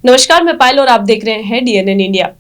नमस्कार, मैं पायल और आप देख रहे हैं DNN इंडिया।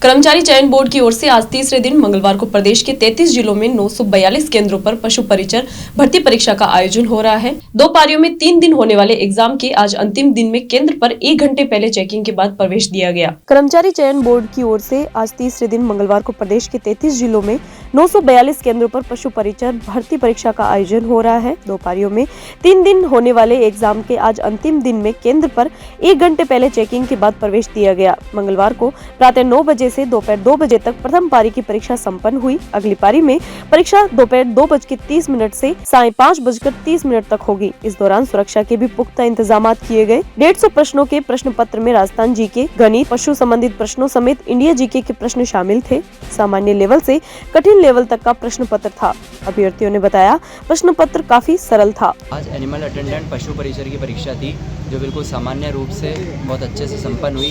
कर्मचारी चयन बोर्ड की ओर से आज तीसरे दिन मंगलवार को प्रदेश के 33 जिलों में 942 केंद्रों पर पशु परिचर भर्ती परीक्षा का आयोजन हो रहा है। 2 पारियों में 3 दिन होने वाले एग्जाम के आज अंतिम दिन में केंद्र पर 1 घंटे पहले चेकिंग के बाद प्रवेश दिया गया। कर्मचारी चयन बोर्ड की ओर से आज तीसरे दिन मंगलवार को प्रदेश के 33 जिलों में 942 केंद्रों पर पशु परिचर भर्ती परीक्षा का आयोजन हो रहा है। 2 पारियों में 3 दिन होने वाले एग्जाम के आज अंतिम दिन में केंद्र पर 1 घंटे पहले चेकिंग के बाद प्रवेश दिया गया। मंगलवार को प्रातः 9 बजे से दोपहर 2 बजे तक प्रथम पारी की परीक्षा संपन्न हुई। अगली पारी में परीक्षा दोपहर 2:30 से साय 5:30 तक होगी। इस दौरान सुरक्षा के भी पुख्ता इंतजाम किए गए। 150 प्रश्नों के प्रश्न पत्र में राजस्थान जीके, गणित, पशु संबंधित प्रश्नों समेत इंडिया जीके के प्रश्न शामिल थे। सामान्य लेवल से कठिन लेवल तक का प्रश्न पत्र था। अभ्यर्थियों ने बताया प्रश्न पत्र काफी सरल था। आज एनिमल अटेंडेंट पशु परिचर की परीक्षा थी जो बिल्कुल सामान्य रूप से बहुत अच्छे से संपन्न हुई,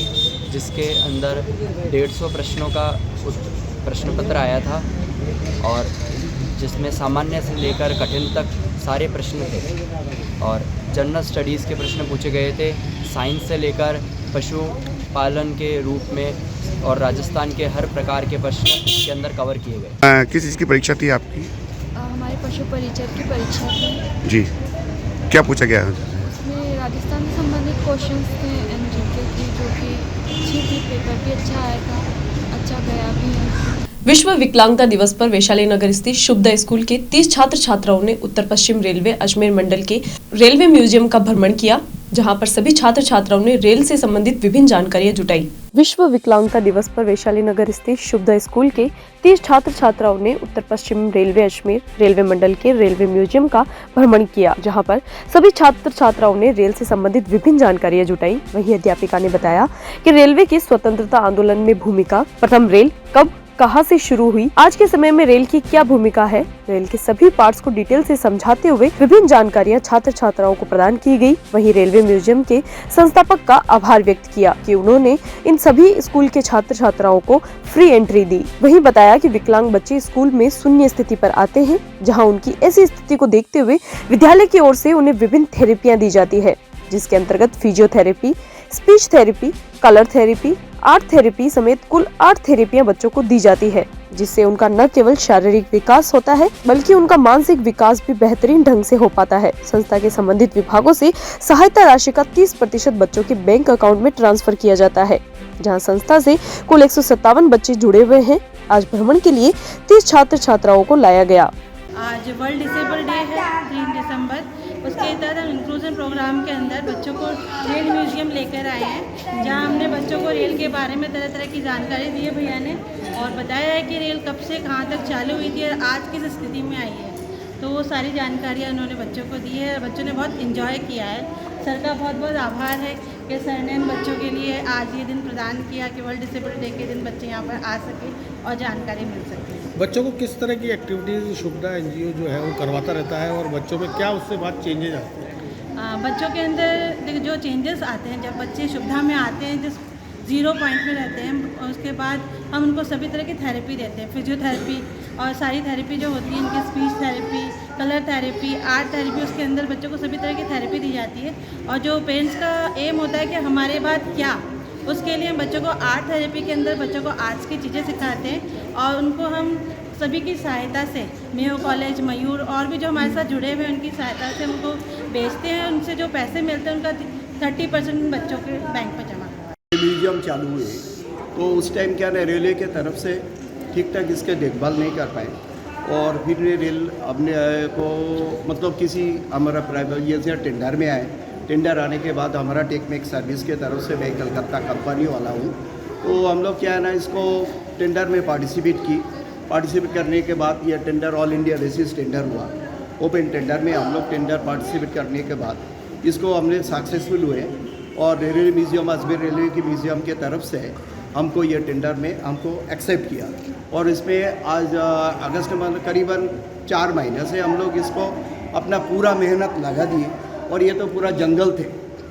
जिसके अंदर 150 प्रश्नों का प्रश्न पत्र आया था और जिसमें सामान्य से लेकर कठिन तक सारे प्रश्न थे और जनरल स्टडीज़ के प्रश्न पूछे गए थे। साइंस से लेकर पशु पालन के रूप में और राजस्थान के हर प्रकार के प्रश्न इसके अंदर कवर किए गए। किस चीज़ की परीक्षा थी आपकी? हमारी पशु परिचर की परीक्षा थी जी, क्या पूछा गया? उसमें राजस्थान से संबंधित क्वेश्चंस थे एनजीके की, जो कि अच्छी थी। पेपर भी अच्छा आया था, अच्छा गया भी है। विश्व विकलांगता दिवस पर वैशाली नगर स्थित शुभदा स्कूल के 30 छात्र छात्राओं ने उत्तर पश्चिम रेलवे अजमेर मंडल के रेलवे म्यूजियम का भ्रमण किया, जहां पर सभी छात्र छात्राओं ने रेल से संबंधित विभिन्न जानकारियां जुटाई। विश्व विकलांगता दिवस पर वैशाली नगर स्थित शुभदा स्कूल के 30 छात्र छात्राओं ने उत्तर पश्चिम रेलवे अजमेर रेलवे मंडल के रेलवे म्यूजियम का भ्रमण किया, जहां पर सभी छात्र छात्राओं ने रेल से संबंधित विभिन्न जानकारियां जुटाई। वहीं अध्यापिका ने बताया कि रेलवे के स्वतंत्रता आंदोलन में भूमिका, प्रथम रेल कब कहां से शुरू हुई, आज के समय में रेल की क्या भूमिका है, रेल के सभी पार्ट्स को डिटेल से समझाते हुए विभिन्न जानकारियां छात्र छात्राओं को प्रदान की गई। वहीं रेलवे म्यूजियम के संस्थापक का आभार व्यक्त किया कि उन्होंने इन सभी स्कूल के छात्र छात्राओं को फ्री एंट्री दी। वहीं बताया कि विकलांग बच्चे स्कूल में शून्य स्थिति पर आते हैं, जहाँ उनकी ऐसी स्थिति को देखते हुए विद्यालय की ओर से उन्हें विभिन्न थेरेपियां दी जाती है, जिसके अंतर्गत physiotherapy, speech therapy, colour therapy, art therapy समेत कुल 8 थेरेपियां बच्चों को दी जाती है, जिससे उनका न केवल शारीरिक विकास होता है बल्कि उनका मानसिक विकास भी बेहतरीन ढंग से हो पाता है। संस्था के संबंधित विभागों से सहायता राशि का 30% बच्चों के बैंक अकाउंट में ट्रांसफर किया जाता है, जहां संस्था से कुल 157 बच्चे जुड़े हुए हैं। आज भ्रमण के लिए 30 छात्र छात्राओं को लाया गया। आज वर्ल्ड डिसेबल डे है 3 दिसंबर। उसके तहत हम इंक्लूजन प्रोग्राम के अंदर बच्चों को रेल म्यूजियम लेकर आए हैं, जहां हमने बच्चों को रेल के बारे में तरह तरह की जानकारी दी है भैया ने, और बताया है कि रेल कब से कहां तक चालू हुई थी और आज किस स्थिति में आई है। तो वो सारी जानकारियां उन्होंने बच्चों को दी है। बच्चों ने बहुत इन्जॉय किया है। सर का बहुत बहुत आभार है कि सर ने बच्चों के लिए आज ये दिन प्रदान किया कि वर्ल्ड डिसेबल डे के दिन बच्चे यहाँ पर आ सके और जानकारी मिल सके। बच्चों को किस तरह की एक्टिविटीज़ शुभदा एनजीओ जो है वो करवाता रहता है और बच्चों में क्या उससे बाद चेंजेज आते हैं? बच्चों के अंदर जो चेंजेस आते हैं, जब बच्चे शुभदा में आते हैं, जिस 0 पॉइंट में रहते हैं, उसके बाद हम उनको सभी तरह की थेरेपी देते हैं। फिजियोथेरेपी और सारी थेरेपी जो होती है इनकी, speech therapy, colour therapy, art therapy, उसके अंदर बच्चों को सभी तरह की थेरेपी दी जाती है। और जो पेरेंट्स का एम होता है कि हमारे बाद क्या, उसके लिए हम बच्चों को आर्ट थेरेपी के अंदर बच्चों को आर्ट्स की चीज़ें सिखाते हैं और उनको हम सभी की सहायता से, मेयो कॉलेज, मयूर और भी जो हमारे साथ जुड़े हुए हैं उनकी सहायता से उनको बेचते हैं। उनसे जो पैसे मिलते हैं उनका 30% बच्चों के बैंक पर जमा करवाते हैं। म्यूजियम चालू हुए तो उस टाइम क्या ना, रेलवे के तरफ से ठीक ठाक इसके देखभाल नहीं कर पाए और फिर रेल अपने को मतलब किसी हमारा प्राइवेट ये से टेंडर में आए। टेंडर आने के बाद हमारा टेकमेक सर्विस के तरफ से, मैं कलकत्ता कंपनी वाला हूँ, तो हम लोग क्या है ना इसको टेंडर में पार्टिसिपेट करने के बाद ये tender all India basis tender हुआ। ओपन टेंडर में हम लोग टेंडर पार्टिसिपेट करने के बाद इसको हमने सक्सेसफुल हुए और रेलवे म्यूजियम, अजमेर रेलवे की म्यूजियम के तरफ से हमको ये टेंडर में हमको एक्सेप्ट किया और इसमें आज अगस्त में करीबन 4 महीने से हम लोग इसको अपना पूरा मेहनत लगा दिए और ये तो पूरा जंगल थे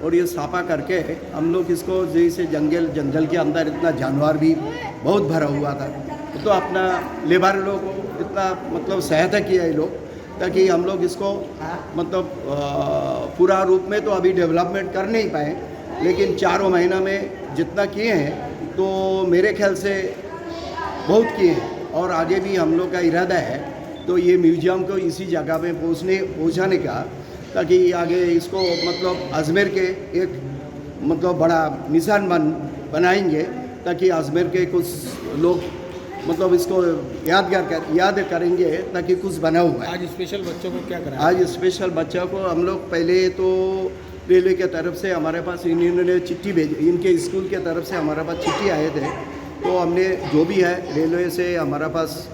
और ये साफा करके हम लोग इसको, जैसे जंगल के अंदर इतना जानवर भी बहुत भरा हुआ था, तो अपना लेबर लोग इतना मतलब सहायता किया ये लोग ताकि हम लोग इसको मतलब पूरा रूप में तो अभी डेवलपमेंट कर नहीं पाए, लेकिन 4 महीना में जितना किए हैं तो मेरे ख्याल से बहुत किए हैं और आगे भी हम लोग का इरादा है तो ये म्यूजियम को इसी जगह पे पहुंचाने का, ताकि आगे इसको मतलब अजमेर के एक मतलब बड़ा निशान बनाएंगे, ताकि अजमेर के कुछ लोग मतलब इसको याद करेंगे ताकि कुछ बना हुआ है। आज स्पेशल बच्चों को क्या कराया? आज स्पेशल बच्चों को हम लोग पहले तो रेलवे के तरफ से हमारे पास इन्होंने चिट्ठी भेजी, इनके स्कूल के तरफ से हमारे पास चिट्ठी आए थे, तो हमने जो भी है रेलवे से हमारा पास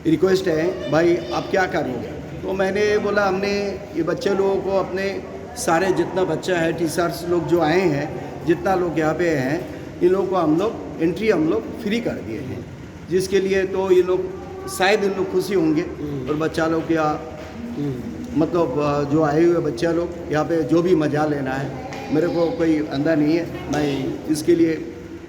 रिक्वेस्ट है भाई आप क्या करोगे, तो मैंने बोला हमने ये बच्चे लोगों को अपने सारे जितना बच्चा है टीचर्स लोग जो आए हैं जितना लोग यहाँ पे हैं इन लोगों को हम लोग एंट्री हम लोग फ्री कर दिए हैं, जिसके लिए तो ये लोग शायद इन लोग खुशी होंगे और बच्चा लोग या मतलब जो आए हुए बच्चा लोग यहाँ पे जो भी मज़ा लेना है, मेरे को कोई अंदा नहीं है, मैं इसके लिए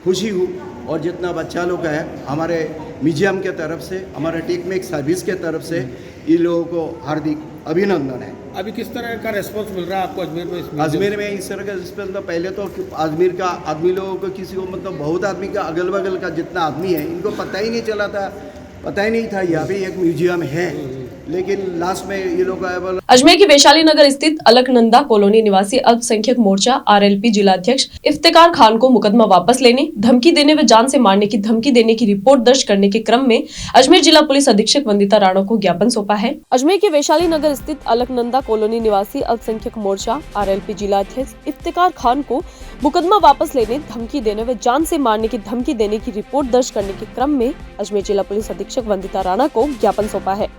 खुशी हूँ। और जितना बच्चा लोग है हमारे म्यूजियम के तरफ से, हमारे टेकमेक सर्विस के तरफ से इन लोगों को हार्दिक अभिनंदन है। अभी किस तरह का रेस्पॉन्स मिल रहा है आपको अजमेर में? अजमेर में इस तरह का रिस्पॉन्स तो पहले तो अजमेर का आदमी लोगों को किसी को मतलब बहुत आदमी का अगल बगल का जितना आदमी है इनको पता ही नहीं चला था, पता ही नहीं था यहाँ पे एक म्यूजियम है, लेकिन लास्ट में ये लोग आए बोला। अजमेर की वैशाली नगर स्थित अलकनंदा कॉलोनी निवासी अल्पसंख्यक मोर्चा आरएलपी जिलाध्यक्ष इफ्तिकार खान को मुकदमा वापस लेने, धमकी देने व जान से मारने की धमकी देने की रिपोर्ट दर्ज करने के क्रम में अजमेर जिला पुलिस अधीक्षक वंदिता राणा को ज्ञापन सौंपा है। अजमेर के वैशाली नगर स्थित अलकनंदा कॉलोनी निवासी अल्पसंख्यक मोर्चा आरएलपी जिलाध्यक्ष इफ्तिकार खान को मुकदमा वापस लेने, धमकी देने व जान से मारने की धमकी देने की रिपोर्ट दर्ज करने के क्रम में अजमेर जिला पुलिस अधीक्षक वंदिता राणा को ज्ञापन सौंपा है,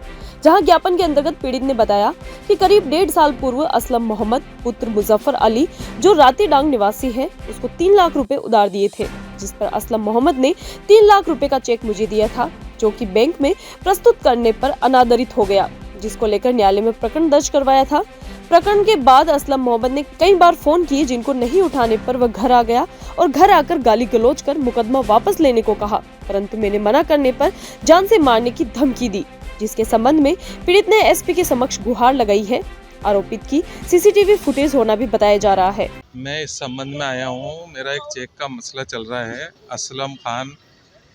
जहां ज्ञापन के अंतर्गत पीड़ित ने बताया कि करीब 1.5 साल पूर्व असलम मोहम्मद पुत्र मुजफ्फर अली जो राती डांग निवासी है उसको 3 लाख रुपए उधार दिए थे, जिस पर असलम मोहम्मद ने 3 लाख रुपए का चेक मुझे दिया था, जो कि बैंक में प्रस्तुत करने पर अनादरित हो गया, जिसको लेकर न्यायालय में प्रकरण दर्ज करवाया था। प्रकरण के बाद असलम मोहम्मद ने कई बार फोन किए, जिनको नहीं उठाने पर वह घर आ गया और घर आकर गाली गलौज कर मुकदमा वापस लेने को कहा, परंतु मैंने मना करने पर जान से मारने की धमकी दी, जिसके संबंध में पीड़ित ने एसपी के समक्ष गुहार लगाई है। आरोपित की सीसीटीवी फुटेज होना भी बताया जा रहा है। मैं इस संबंध में आया हूँ, मेरा एक चेक का मसला चल रहा है। असलम खान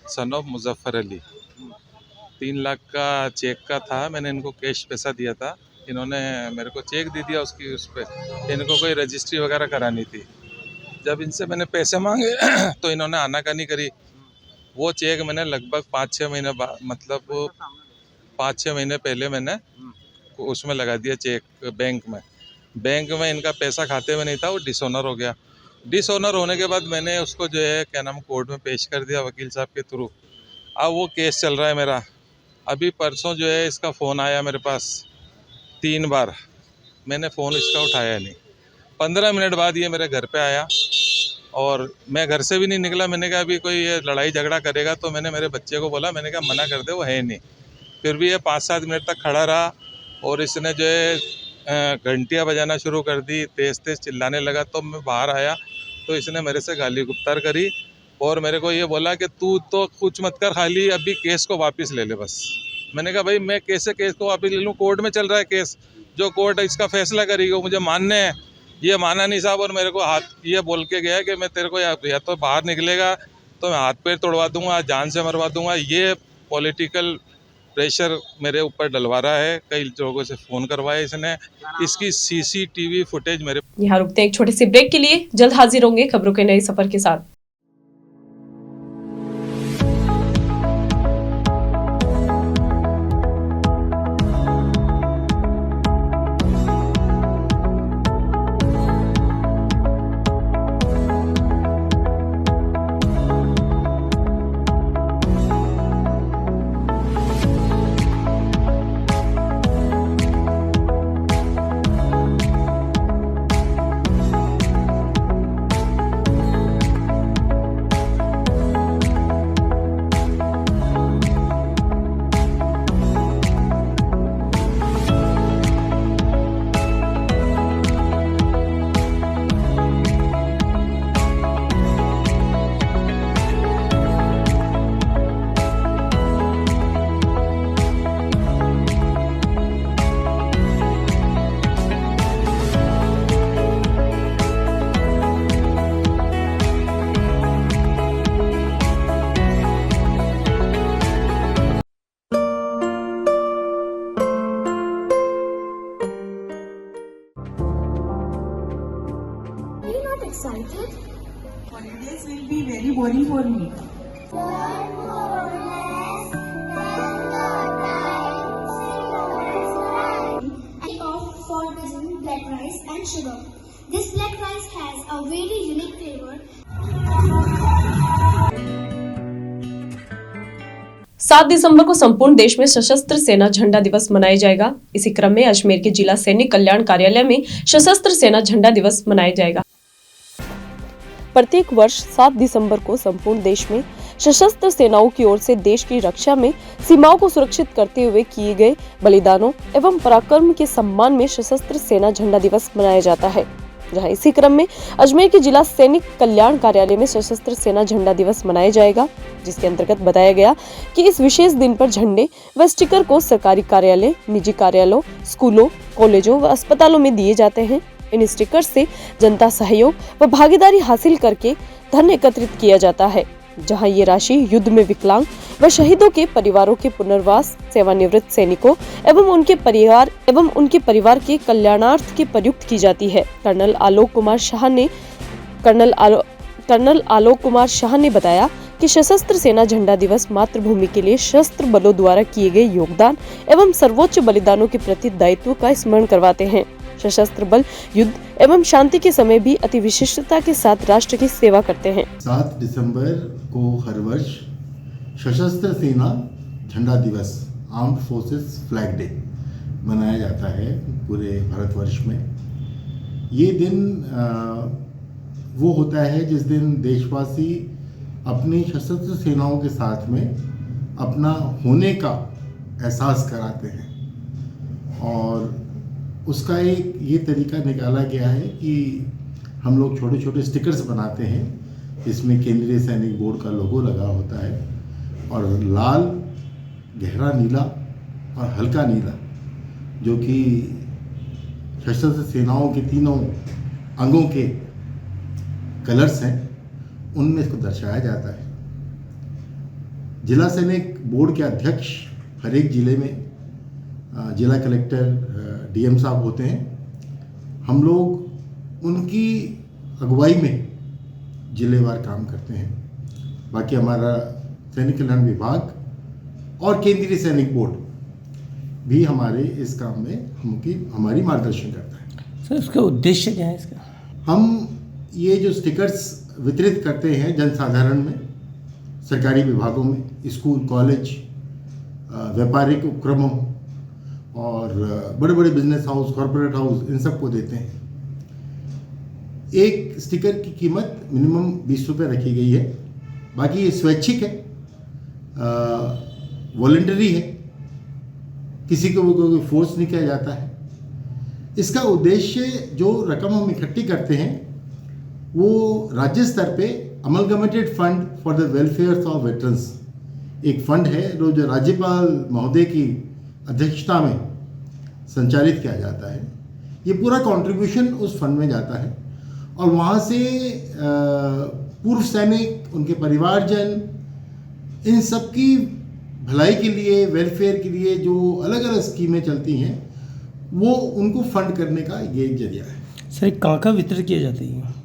सन ऑफ मुजफ्फर अली 3 लाख का चेक का था, मैंने इनको कैश पैसा दिया था, इन्होंने मेरे को चेक दे दिया, उसकी उस पर इनको कोई रजिस्ट्री वगैरह करानी थी। जब इनसे मैंने पैसे मांगे तो इन्होंने आनाकानी करी। वो चेक मैंने लगभग 5-6 महीने मतलब 5-6 महीने पहले मैंने उसमें लगा दिया चेक बैंक में इनका पैसा खाते में नहीं था, वो डिसऑनर हो गया। डिसऑनर होने के बाद मैंने उसको जो है क्या नाम कोर्ट में पेश कर दिया वकील साहब के थ्रू। अब वो केस चल रहा है मेरा। अभी परसों जो है इसका फ़ोन आया मेरे पास 3 बार, मैंने फ़ोन इसका उठाया नहीं। 15 मिनट बाद ये मेरे घर पे आया और मैं घर से भी नहीं निकला। मैंने कहा अभी कोई ये लड़ाई झगड़ा करेगा, तो मैंने मेरे बच्चे को बोला, मैंने कहा मना कर दे, वो है नहीं। फिर भी ये 5-7 मिनट तक खड़ा रहा और इसने जो है घंटियाँ बजाना शुरू कर दी, तेज़ तेज़ चिल्लाने लगा। तो मैं बाहर आया तो इसने मेरे से गाली गुप्तार करी और मेरे को ये बोला कि तू तो कुछ मत कर, खाली अभी केस को वापस ले ले बस। मैंने कहा भाई मैं कैसे केस को वापस ले लूँ, कोर्ट में चल रहा है केस, जो कोर्ट इसका फैसला करेगी वो मुझे मानने हैं। ये माना नहीं साहब, और मेरे को हाथ ये बोल के गया कि मैं तेरे को या तो बाहर निकलेगा तो मैं हाथ पैर तोड़वा दूंगा, जान से मरवा दूंगा। ये पॉलिटिकल प्रेशर मेरे ऊपर डलवा रहा है, कई लोगों से फ़ोन करवाया इसने। इसकी सीसीटीवी फुटेज मेरे। यहाँ रुकते हैं एक छोटे से ब्रेक के लिए, जल्द हाजिर होंगे खबरों के नए सफर के साथ। study for me. For using black rice and sugar. This black rice has a very unique flavor. 7 दिसंबर को संपूर्ण देश में सशस्त्र सेना झंडा दिवस मनाया जाएगा। इसी क्रम में अजमेर के जिला सैनिक कल्याण कार्यालय में सशस्त्र सेना झंडा दिवस मनाया जाएगा। प्रत्येक वर्ष 7 दिसंबर को संपूर्ण देश में सशस्त्र सेनाओं की ओर से देश की रक्षा में सीमाओं को सुरक्षित करते हुए किए गए बलिदानों एवं पराक्रम के सम्मान में सशस्त्र सेना झंडा दिवस मनाया जाता है। जहां इसी क्रम में अजमेर के जिला सैनिक कल्याण कार्यालय में सशस्त्र सेना झंडा दिवस मनाया जाएगा, जिसके अंतर्गत बताया गया कि इस विशेष दिन पर झंडे व स्टिकर को सरकारी कार्यालय, निजी कार्यालयों, स्कूलों, कॉलेजों व अस्पतालों में दिए जाते हैं। इन स्टिकर से जनता सहयोग व भागीदारी हासिल करके धन एकत्रित किया जाता है, जहां ये राशि युद्ध में विकलांग व शहीदों के परिवारों के पुनर्वास, सेवानिवृत्त सैनिकों एवं उनके परिवार के कल्याणार्थ के प्रयुक्त की जाती है। कर्नल आलोक कुमार शाह ने बताया कि सशस्त्र सेना झंडा दिवस मातृभूमि के लिए सशस्त्र बलों द्वारा किए गए योगदान एवं सर्वोच्च बलिदानों के प्रति दायित्व का स्मरण करवाते हैं। सशस्त्र बल युद्ध एवं शांति के समय भी अति विशिष्टता के साथ राष्ट्र की सेवा करते हैं। 7 दिसंबर को हर वर्ष सशस्त्र सेना झंडा दिवस, आर्म्ड फोर्सेस फ्लैग डे मनाया जाता है पूरे भारतवर्ष में। ये दिन वो होता है जिस दिन देशवासी अपनी सशस्त्र सेनाओं के साथ में अपना होने का एहसास कराते हैं, और उसका एक ये तरीका निकाला गया है कि हम लोग छोटे छोटे स्टिकर्स बनाते हैं, इसमें केंद्रीय सैनिक बोर्ड का लोगो लगा होता है, और लाल, गहरा नीला और हल्का नीला, जो कि सशस्त्र सेनाओं के तीनों अंगों के कलर्स हैं, उनमें इसको दर्शाया जाता है। जिला सैनिक बोर्ड के अध्यक्ष हर एक जिले में जिला कलेक्टर, डीएम साहब होते हैं। हम लोग उनकी अगुवाई में जिलेवार काम करते हैं। बाकी हमारा सैनिक कल्याण विभाग और केंद्रीय सैनिक बोर्ड भी हमारे इस काम में हमारी मार्गदर्शन करता है। सर, इसका उद्देश्य क्या है इसका? हम ये जो स्टिकर्स वितरित करते हैं जनसाधारण में, सरकारी विभागों में, स्कूल, कॉलेज, व्यापारिक उपक्रमों और बड़े बड़े बिजनेस हाउस, कॉरपोरेट हाउस, इन सबको देते हैं। एक स्टिकर की कीमत मिनिमम 20 रुपये रखी गई है। बाकी ये स्वैच्छिक है, वॉलंटरी है, किसी को कोई फोर्स नहीं किया जाता है। इसका उद्देश्य, जो रकम हम इकट्ठी करते हैं वो राज्य स्तर पे amalgamated fund for the welfare of veterans एक फंड है जो राज्यपाल महोदय की अध्यक्षता में संचालित किया जाता है। ये पूरा कंट्रीब्यूशन उस फंड में जाता है, और वहाँ से पूर्व सैनिक, उनके परिवारजन, इन सब की भलाई के लिए, वेलफेयर के लिए जो अलग अलग स्कीमें चलती हैं, वो उनको फंड करने का ये एक जरिया है। सर, कहाँ का वितरण किया जाता है?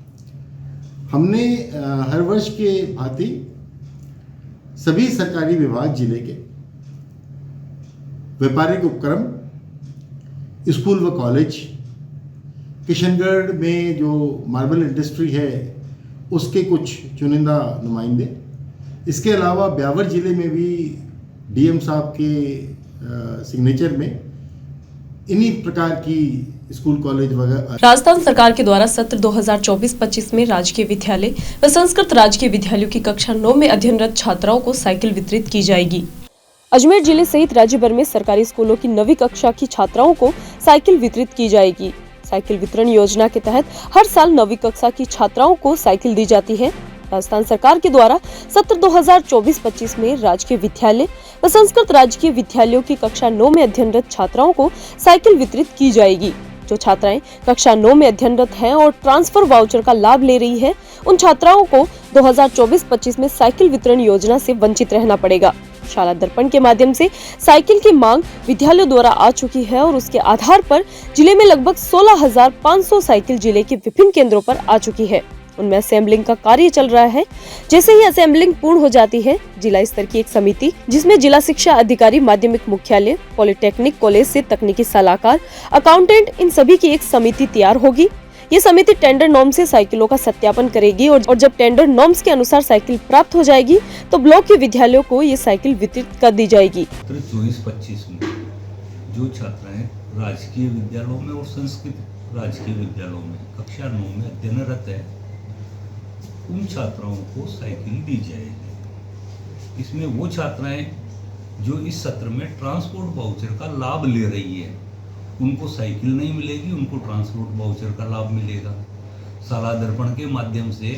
हमने हर वर्ष के भांति सभी सरकारी विभाग जिले के, व्यापारिक उपक्रम, स्कूल व कॉलेज, किशनगढ़ में जो मार्बल इंडस्ट्री है उसके कुछ चुनिंदा नुमाइंदे, इसके अलावा ब्यावर जिले में भी डीएम साहब के सिग्नेचर में इन्हीं प्रकार की स्कूल, कॉलेज वगैरह। राजस्थान सरकार के द्वारा सत्र 2024-25 में राजकीय विद्यालय व संस्कृत राजकीय विद्यालयों की कक्षा 9 में अध्ययनरत छात्राओं को साइकिल वितरित की जाएगी। अजमेर जिले सहित राज्य भर में सरकारी स्कूलों की 9वीं कक्षा की छात्राओं को साइकिल वितरित की जाएगी। साइकिल वितरण योजना के तहत हर साल 9वीं कक्षा की छात्राओं को साइकिल दी जाती है। राजस्थान सरकार के द्वारा सत्र 2024-25 में राजकीय विद्यालय व संस्कृत राजकीय विद्यालयों की कक्षा 9 में अध्ययनरत छात्राओं को साइकिल वितरित की जाएगी। जो छात्राएं कक्षा 9 में अध्ययनरत हैं और ट्रांसफर वाउचर का लाभ ले रही है, उन छात्राओं को 2024-25 में साइकिल वितरण योजना से वंचित रहना पड़ेगा। शाला दर्पण के माध्यम से साइकिल की मांग विद्यालयों द्वारा आ चुकी है और उसके आधार पर जिले में लगभग 16,500 साइकिल जिले के विभिन्न केंद्रों पर आ चुकी है। उनमें असेंबलिंग का कार्य चल रहा है। जैसे ही असेंबलिंग पूर्ण हो जाती है, जिला स्तर की एक समिति जिसमें जिला शिक्षा अधिकारी, माध्यमिक मुख्यालय, पॉलिटेक्निक कॉलेज से तकनीकी सलाहकार, अकाउंटेंट, इन सभी की एक समिति तैयार होगी। ये समिति टेंडर नॉर्म से साइकिलों का सत्यापन करेगी और जब टेंडर नॉर्म्स के अनुसार साइकिल प्राप्त हो जाएगी तो ब्लॉक के विद्यालयों को ये साइकिल वितरित कर दी जाएगी। 24-25 में जो छात्राएं राजकीय विद्यालयों में और संस्कृत राजकीय विद्यालयों में कक्षा 9 में अध्ययनरत है, उन छात्राओं को साइकिल दी जाएगी। इसमें वो छात्राएं जो इस सत्र में ट्रांसपोर्ट वाउचर का लाभ ले रही है, उनको साइकिल नहीं मिलेगी, उनको ट्रांसपोर्ट वाउचर का लाभ मिलेगा। शाला दर्पण के माध्यम से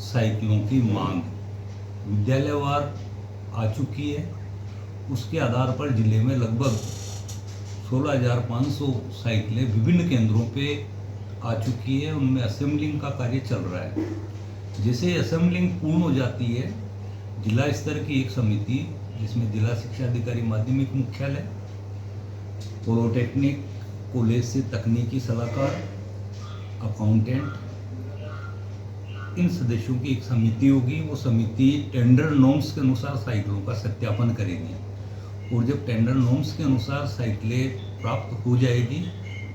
साइकिलों की मांग विद्यालयवार आ चुकी है। उसके आधार पर जिले में लगभग 16,500 साइकिलें विभिन्न केंद्रों पे आ चुकी है। उनमें असेंबलिंग का कार्य चल रहा है। जैसे असेंबलिंग पूर्ण हो जाती है, जिला स्तर की एक समिति जिसमें जिला शिक्षा अधिकारी, माध्यमिक मुख्यालय, पॉलिटेक्निक कॉलेज से तकनीकी सलाहकार, अकाउंटेंट, इन सदस्यों की एक समिति होगी। वो समिति टेंडर नॉर्म्स के अनुसार साइकिलों का सत्यापन करेगी और जब टेंडर नॉर्म्स के अनुसार साइकिलें प्राप्त हो जाएगी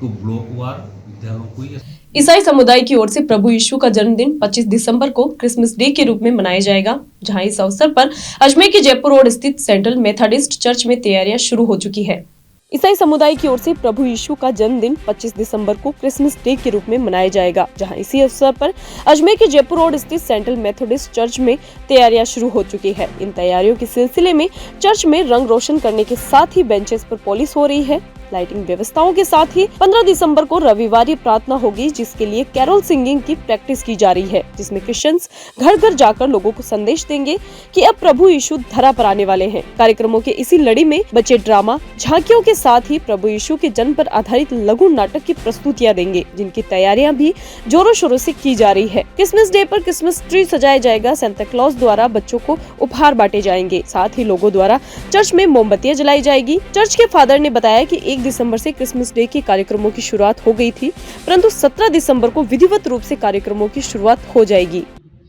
तो ब्लॉकवार विद्यालयों को ये ईसाई समुदाय की ओर से प्रभु यीशु का जन्मदिन 25 दिसंबर को क्रिसमस डे के रूप में मनाया जाएगा, जहां इस अवसर पर अजमेर के जयपुर रोड स्थित सेंट्रल मेथोडिस्ट चर्च में तैयारियां शुरू हो चुकी है। ईसाई समुदाय की ओर से प्रभु यीशु का जन्मदिन 25 दिसंबर को क्रिसमस डे के रूप में मनाया जाएगा, जहां इसी अवसर पर अजमेर के जयपुर रोड स्थित सेंट्रल मेथोडिस्ट चर्च में तैयारियां शुरू हो चुकी है। इन तैयारियों के सिलसिले में चर्च में रंग रोशन करने के साथ ही बेंचेस पर पॉलिश हो रही है। लाइटिंग व्यवस्थाओं के साथ ही 15 दिसंबर को रविवारी प्रार्थना होगी, जिसके लिए कैरोल सिंगिंग की प्रैक्टिस की जा रही है, जिसमें क्रिश्चियंस घर घर जाकर लोगों को संदेश देंगे कि अब प्रभु यीशु धरा पर आने वाले हैं। कार्यक्रमों के इसी लड़ी में बच्चे ड्रामा, झांकियों के साथ ही प्रभु यीशु के जन्म पर आधारित लघु नाटक की प्रस्तुतियां देंगे, जिनकी तैयारियां भी जोरों शोरों से की जा रही है। क्रिसमस डे पर क्रिसमस ट्री सजाया जाएगा। सेंटा क्लॉज द्वारा बच्चों को उपहार बांटे जाएंगे। साथ ही लोगों द्वारा चर्च में मोमबत्तियां जलाई जाएगी। चर्च के फादर ने बताया कि 1 दिसंबर से क्रिसमस डे के कार्यक्रमों की शुरुआत हो गई थी, परंतु 17 दिसंबर को विधिवत रूप से कार्यक्रमों की शुरुआत हो जाएगी।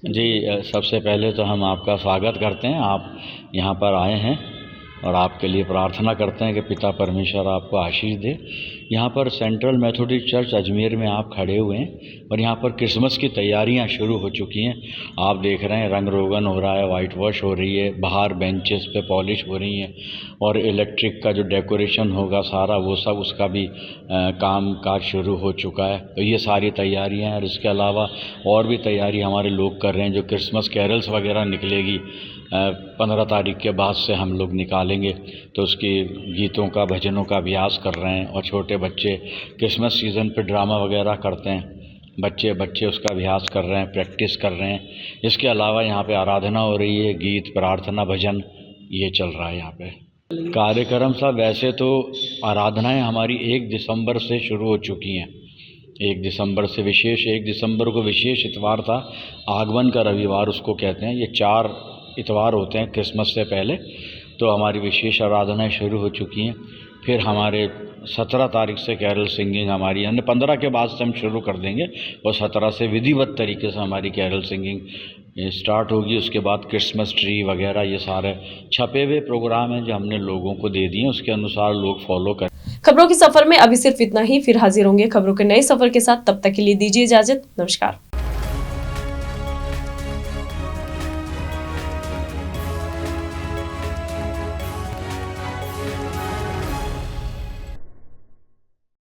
जी, सबसे पहले तो हम आपका स्वागत करते हैं। आप यहाँ पर आए हैं और आपके लिए प्रार्थना करते हैं कि पिता परमेश्वर आपको आशीष दे। यहाँ पर सेंट्रल मेथोडिस्ट चर्च अजमेर में आप खड़े हुए हैं और यहाँ पर क्रिसमस की तैयारियाँ शुरू हो चुकी हैं। आप देख रहे हैं रंग रोगन हो रहा है, वाइट वॉश हो रही है, बाहर बेंचेस पे पॉलिश हो रही है और इलेक्ट्रिक का जो डेकोरेशन होगा सारा वो सब उसका भी काम काज शुरू हो चुका है। तो ये सारी तैयारियाँ हैं और इसके अलावा और भी तैयारी हमारे लोग कर रहे हैं। जो क्रिसमस कैरल्स वगैरह निकलेगी 15 तारीख के बाद से हम लोग निकालेंगे, तो उसकी गीतों का, भजनों का अभ्यास कर रहे हैं। और छोटे बच्चे क्रिसमस सीज़न पे ड्रामा वगैरह करते हैं, बच्चे उसका अभ्यास कर रहे हैं, प्रैक्टिस कर रहे हैं। इसके अलावा यहाँ पे आराधना हो रही है, गीत, प्रार्थना, भजन ये चल रहा है यहाँ पे। कार्यक्रम साहब वैसे तो आराधनाएं हमारी 1 दिसंबर से शुरू हो चुकी हैं। 1 दिसंबर से विशेष 1 दिसंबर को विशेष इतवार था, आगमन का रविवार उसको कहते हैं। ये 4 इतवार होते हैं क्रिसमस से पहले, तो हमारी विशेष आराधनाएं शुरू हो चुकी हैं। फिर हमारे 17 तारीख से कैरल सिंगिंग हमारी, यानी 15 के बाद से हम शुरू कर देंगे और 17 से विधिवत तरीके से हमारी कैरल सिंगिंग स्टार्ट होगी। उसके बाद क्रिसमस ट्री वगैरह ये सारे छपे हुए प्रोग्राम हैं जो हमने लोगों को दे दिए, उसके अनुसार लोग फॉलो करें। खबरों के सफर में अभी सिर्फ इतना ही, फिर हाजिर होंगे खबरों के नए सफर के साथ। तब तक के लिए दीजिए इजाजत। नमस्कार।